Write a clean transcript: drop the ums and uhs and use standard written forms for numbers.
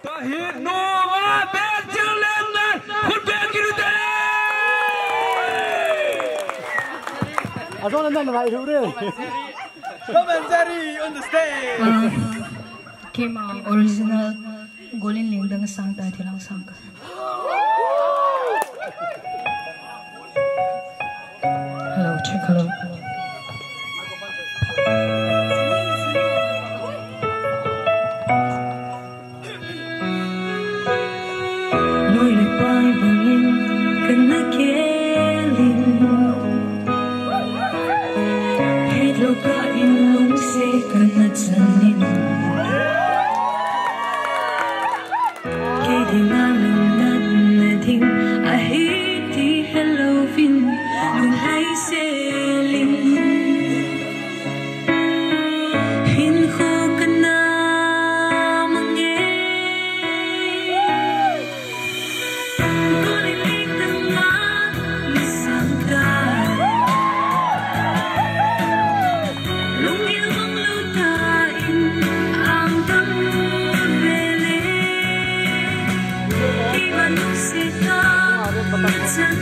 Kahit nunga berjalan khutbah kita. Asal anda nak itu deh. Come and Jerry on the stage. Came out original Golin Lingdang sang ta thilang sang ka. Hello, check hello. Noi le pai bangin kana kelin. Hết lo ka in lung se kana chanin. Ke dinga lung nat na ding a hiti hello fin lung hai se lin. Hin kho kana mange. Golin Lingdang ma lisang ka. Lung yêu mong lưu tain ang tâm vele. Khi mà nụ sẽ ta chân